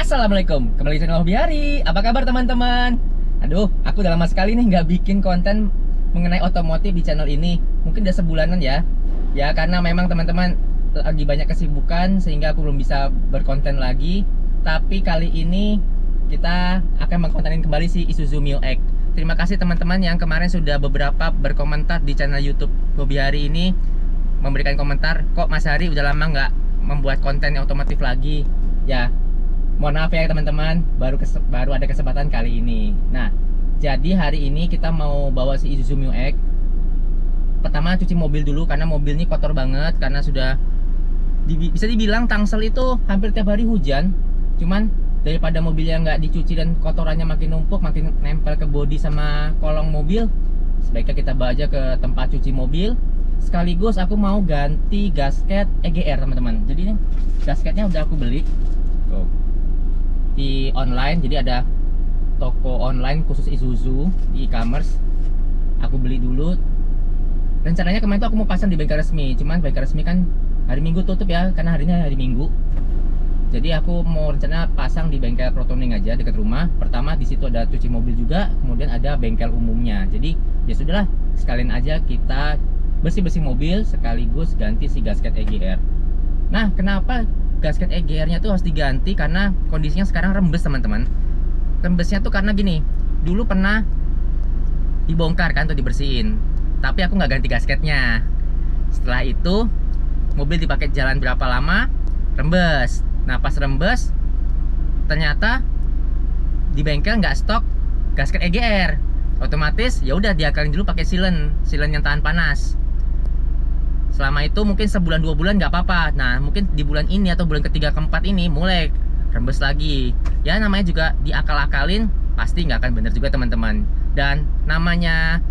Assalamualaikum, kembali di channel Hobi Hari. Apa kabar teman-teman? Aduh, aku udah lama sekali nih nggak bikin konten mengenai otomotif di channel ini. Mungkin udah sebulanan ya. Ya karena memang teman-teman lagi banyak kesibukan sehingga aku belum bisa berkonten lagi. Tapi kali ini kita akan mengkontenin kembali si Isuzu Mio X. Terima kasih teman-teman yang kemarin sudah beberapa berkomentar di channel YouTube Hobi Hari ini, memberikan komentar, kok Mas Hari udah lama nggak membuat konten otomotif lagi. Ya, mohon maaf ya teman-teman, baru ada kesempatan kali ini. Nah, jadi hari ini kita mau bawa si Isuzu Mio X. Pertama cuci mobil dulu karena mobil ini kotor banget karena sudah bisa dibilang Tangsel itu hampir tiap hari hujan. Cuman daripada mobilnya nggak dicuci dan kotorannya makin numpuk, makin nempel ke bodi sama kolong mobil, sebaiknya kita bawa aja ke tempat cuci mobil. Sekaligus aku mau ganti gasket EGR teman-teman. Jadi ini gasketnya udah aku beli. Tuh, di online, jadi ada toko online khusus Isuzu di e-commerce. Aku beli dulu. Rencananya kemarin tuh aku mau pasang di bengkel resmi, cuman bengkel resmi kan hari Minggu tutup ya, karena harinya hari Minggu. Jadi aku mau rencana pasang di bengkel Protoning aja dekat rumah. Pertama di situ ada cuci mobil juga, kemudian ada bengkel umumnya. Jadi ya sudahlah, sekalian aja kita bersih-bersih mobil sekaligus ganti si gasket EGR. Nah, kenapa gasket EGR-nya tuh harus diganti? Karena kondisinya sekarang rembes teman-teman. Rembesnya tuh karena gini, dulu pernah dibongkar kan tuh dibersihin, tapi aku nggak ganti gasketnya. Setelah itu mobil dipakai jalan berapa lama, rembes. Nah pas rembes, ternyata di bengkel nggak stok gasket EGR. Otomatis ya udah diakalin dulu pakai silen yang tahan panas. Selama itu mungkin sebulan 2 bulan nggak apa-apa. Nah mungkin di bulan ini atau bulan ketiga keempat ini mulai rembes lagi. Ya namanya juga diakal-akalin, pasti nggak akan bener juga teman-teman. Dan namanya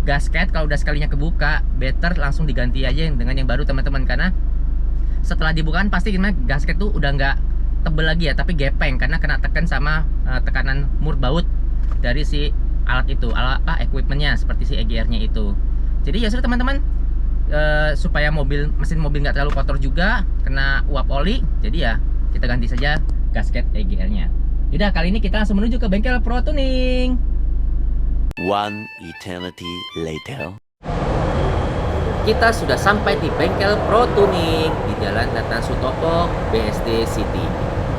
gasket kalau udah sekalinya kebuka, better langsung diganti aja dengan yang baru teman-teman. Karena setelah dibuka pasti gimana, gasket tuh udah nggak tebel lagi ya, tapi gepeng karena kena tekan sama tekanan mur baut dari si alat itu, alat equipmentnya seperti si EGR-nya itu. Jadi ya sudah teman-teman, supaya mesin mobil nggak terlalu kotor juga kena uap oli, jadi ya kita ganti saja gasket EGR-nya. Yaudah, kali ini kita langsung menuju ke bengkel Protoning. One eternity later. Kita sudah sampai di bengkel Protoning di Jalan Nathan Sutopo, BSD City.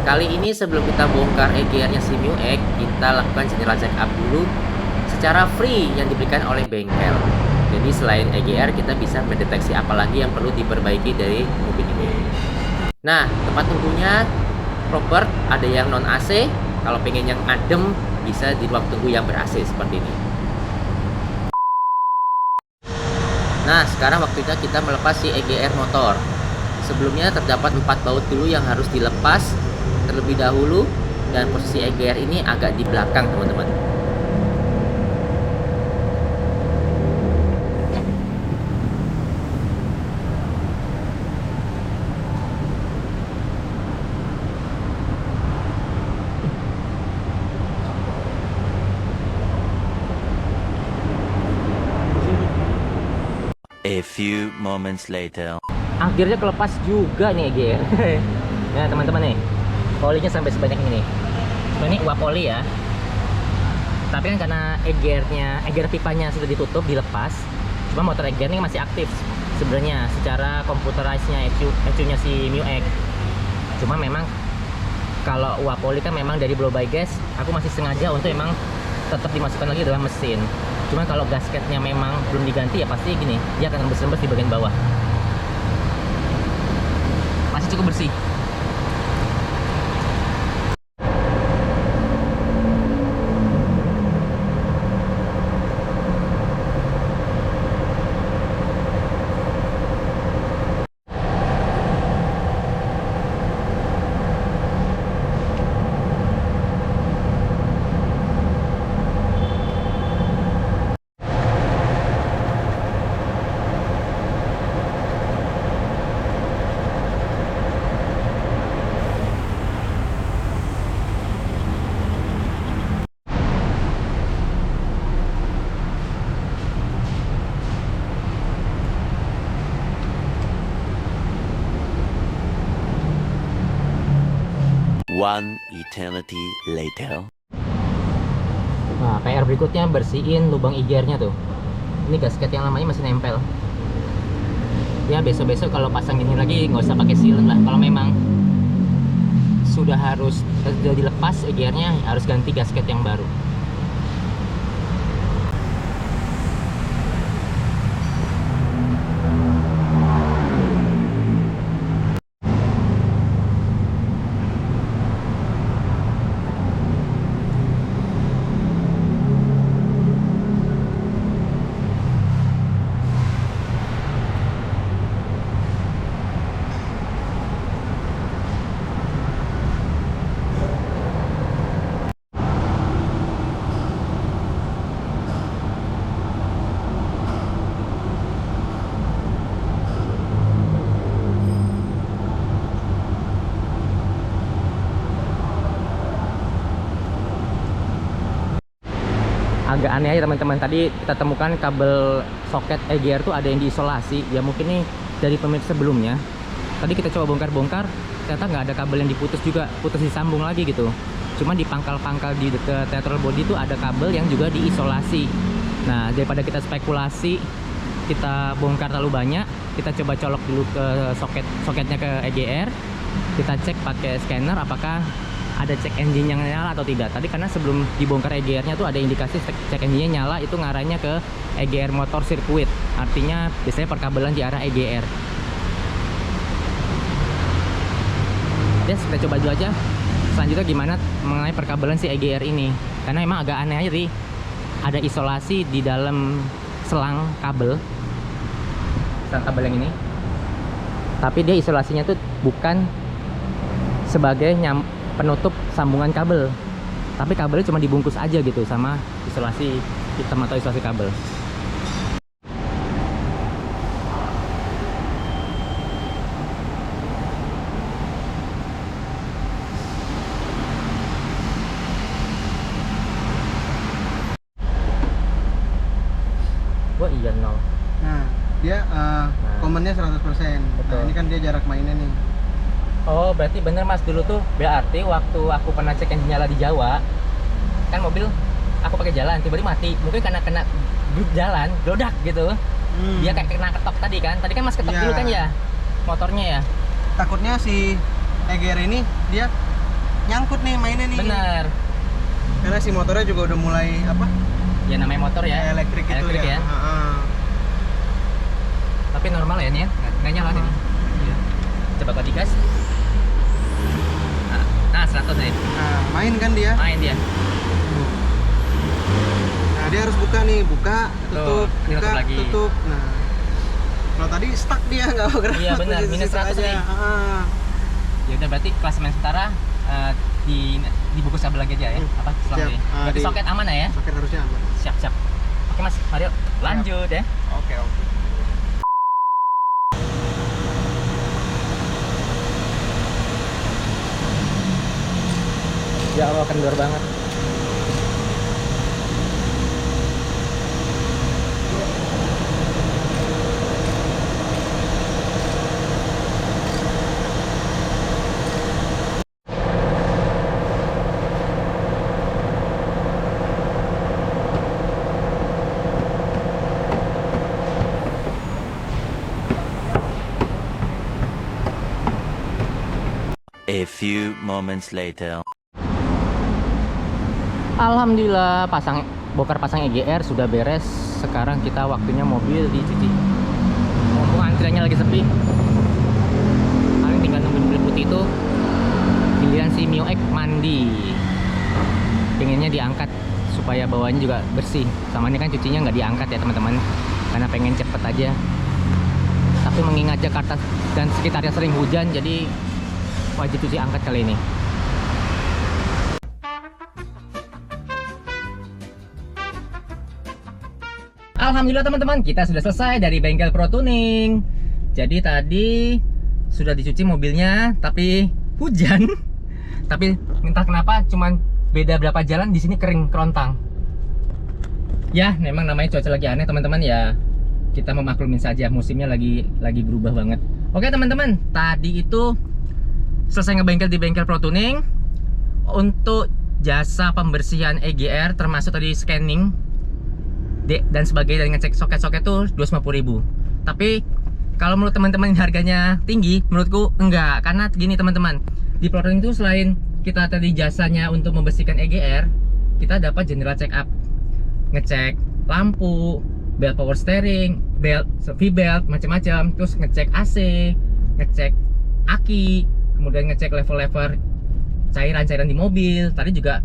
Kali ini sebelum kita bongkar EGR-nya si Mio X, kita lakukan general check up dulu secara free yang diberikan oleh bengkel. Jadi selain EGR, kita bisa mendeteksi apalagi yang perlu diperbaiki dari mobil ini. Nah, tempat tunggunya proper, ada yang non AC. Kalau pengen yang adem, bisa di ruang tunggu yang ber AC seperti ini. Nah, sekarang waktunya kita melepas si EGR motor. Sebelumnya terdapat 4 baut dulu yang harus dilepas terlebih dahulu, dan posisi EGR ini agak di belakang teman-teman. A few moments later. Akhirnya kelepas juga nih EGR. Ya teman-teman nih, olinya sampai sebanyak ini. Ini uap oli ya. Tapi kan karena EGR pipanya sudah ditutup, dilepas. Cuma motor EGR ini masih aktif sebenarnya secara computerized-nya ECU-nya si Mio X. Cuma memang kalau uap oli kan memang dari blow by gas, aku masih sengaja untuk emang tetap dimasukkan lagi dalam mesin. Cuman kalau gasketnya memang belum diganti ya pasti gini, dia akan rembes-rembes di bagian bawah. Masih cukup bersih. One eternity later. Nah, PR berikutnya bersihin lubang IGR-nya tuh. Ini gasket yang lamanya masih nempel. Ya besok-besok kalau pasang ini lagi nggak usah pakai sealant lah. Kalau memang sudah dilepas IGR-nya, harus ganti gasket yang baru. Agak aneh aja teman-teman, tadi kita temukan kabel soket EGR tuh ada yang diisolasi. Ya mungkin nih dari pemilik sebelumnya. Tadi kita coba bongkar-bongkar, ternyata nggak ada kabel yang diputus juga, putus disambung lagi gitu. Cuma di pangkal-pangkal di dekat throttle body itu ada kabel yang juga diisolasi. Nah, daripada kita spekulasi, kita bongkar terlalu banyak, kita coba colok dulu ke soketnya ke EGR. Kita cek pakai scanner apakah ada cek engine yang nyala atau tidak. Tadi karena sebelum dibongkar EGR-nya tuh ada indikasi cek engine-nya nyala, itu ngarahnya ke EGR motor sirkuit. Artinya biasanya perkabelan di arah EGR. Yes, kita coba dulu aja selanjutnya gimana mengenai perkabelan si EGR ini. Karena emang agak aneh aja sih, ada isolasi di dalam selang kabel yang ini. Tapi dia isolasinya tuh bukan sebagai penutup sambungan kabel, tapi kabelnya cuma dibungkus aja gitu sama isolasi hitam atau isolasi kabel. Wah iya nol. Nah, dia komennya 100%. Betul. Nah, ini kan dia jarak mainnya nih. Oh berarti bener mas, dulu tuh berarti waktu aku pernah cek engine nyala di Jawa, kan mobil aku pakai jalan tiba-tiba mati, mungkin karena kena jalan blodak gitu. Dia kayak kena ketok tadi kan mas ketok Iya. dulu kan ya motornya ya. Takutnya si EGR ini dia nyangkut nih mainnya nih. Bener Karena si motornya juga udah mulai apa? ya, namanya motor ya Elektrik itu elektrik ya. Heeh. Tapi normal ya nih ya, nggak nyala nih. Iya. Coba kau digas. Nah 100 nih, Nah, main kan dia. main dia. Nah, dia harus buka nih, buka, Tuh, tutup, ini buka, tutup lagi. tutup. Nah, kalau tadi stuck dia nggak gerak. Iya, benar, posisi minus situ 100 aja. nih. Heeh. Ya udah berarti klasemen sementara dibungkus kabel lagi aja ya. Apa selang Siap. ini? Berarti Di- soket aman ya? Soket harusnya aman. Siap. Oke mas, mari yuk, lanjut ya. Oke. Ya Allah, kendor banget. A few moments later. Alhamdulillah bongkar pasang EGR sudah beres. Sekarang kita waktunya mobil dicuci. Mumpung antriannya lagi sepi, paling tinggal nungguin mobil putih itu. Giliran si Mio X mandi, pengennya diangkat supaya bawahnya juga bersih. Sama ini kan cucinya nggak diangkat ya teman-teman, karena pengen cepet aja. Tapi mengingat Jakarta dan sekitarnya sering hujan, jadi wajib cuci angkat kali ini. Alhamdulillah teman-teman, kita sudah selesai dari bengkel Pro Tuning. Jadi tadi sudah dicuci mobilnya, tapi hujan. Tapi entah kenapa cuman beda berapa jalan di sini kering kerontang. Ya, memang namanya cuaca lagi aneh teman-teman ya. Kita memaklumin saja, musimnya lagi berubah banget. Oke teman-teman, tadi itu selesai ngebengkel di bengkel Pro Tuning. untuk jasa pembersihan EGR termasuk tadi scanning dan sebagainya, dan ngecek soket-soket tuh 250.000. Tapi kalau menurut teman-teman harganya tinggi, menurutku enggak. Karena gini teman-teman, di Proton itu selain kita tadi jasanya untuk membersihkan EGR, kita dapat general check up, ngecek lampu, belt power steering, belt, V-belt, macam-macam. Terus ngecek AC, ngecek aki, kemudian ngecek level-level cairan-cairan di mobil. Tadi juga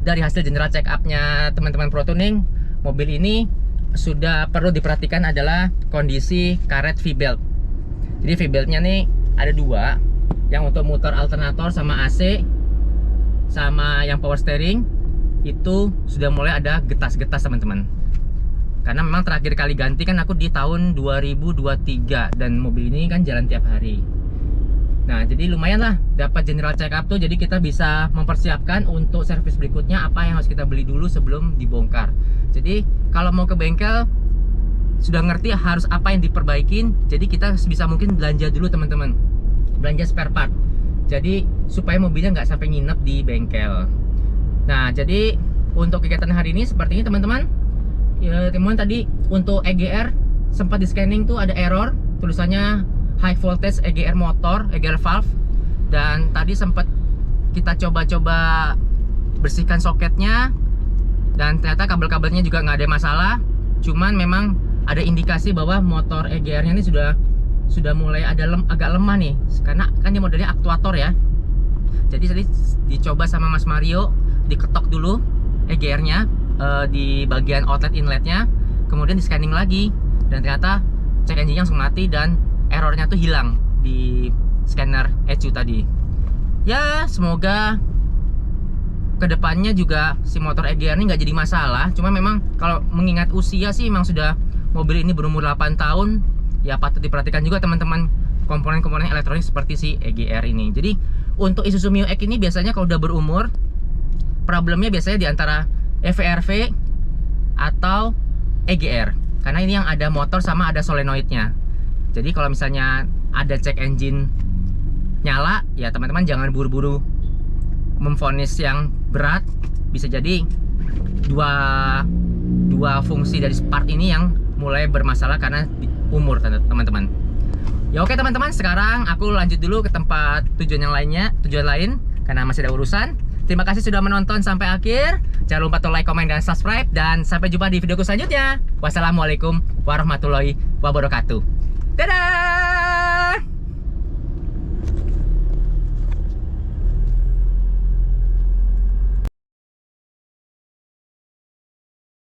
dari hasil general check up-nya teman-teman Protuning, mobil ini sudah perlu diperhatikan adalah kondisi karet V-belt. Jadi V-beltnya nih ada dua, yang untuk muter alternator sama AC, sama yang power steering itu sudah mulai ada getas-getas teman-teman. Karena memang terakhir kali ganti kan aku di tahun 2023 dan mobil ini kan jalan tiap hari. Nah, jadi lumayan lah dapat general check up tuh, jadi kita bisa mempersiapkan untuk servis berikutnya apa yang harus kita beli dulu sebelum dibongkar. Jadi kalau mau ke bengkel sudah ngerti harus apa yang diperbaikin, jadi kita bisa mungkin belanja dulu teman-teman, belanja spare part. Jadi supaya mobilnya nggak sampai nginep di bengkel. Nah, jadi untuk kegiatan hari ini seperti ini teman-teman. Ya, teman tadi untuk EGR sempat di scanning tuh ada error, tulisannya high voltage EGR motor, EGR valve. Dan tadi sempat kita coba-coba bersihkan soketnya, dan ternyata kabel-kabelnya juga nggak ada masalah. Cuman memang ada indikasi bahwa motor EGR-nya ini sudah mulai ada agak lemah nih, karena kan dia modelnya aktuator ya. Jadi tadi dicoba sama Mas Mario, diketok dulu EGR-nya di bagian outlet inletnya, kemudian di scanning lagi, dan ternyata check engine-nya langsung mati dan errornya tuh hilang di scanner ECU tadi. Ya semoga kedepannya juga si motor EGR ini nggak jadi masalah. Cuma memang kalau mengingat usia sih memang sudah mobil ini berumur 8 tahun, ya patut diperhatikan juga teman-teman komponen-komponen elektronik seperti si EGR ini. Jadi untuk Isuzu Mio X ini biasanya kalau udah berumur, problemnya biasanya di antara EVRV atau EGR, karena ini yang ada motor sama ada solenoidnya. Jadi kalau misalnya ada check engine nyala, ya teman-teman jangan buru-buru memvonis yang berat. Bisa jadi dua fungsi dari part ini yang mulai bermasalah karena umur teman-teman. Ya oke teman-teman, sekarang aku lanjut dulu ke tempat tujuan lain karena masih ada urusan. Terima kasih sudah menonton sampai akhir. Jangan lupa like, komen, dan subscribe. Dan sampai jumpa di videoku selanjutnya. Wassalamualaikum warahmatullahi wabarakatuh. Dadah!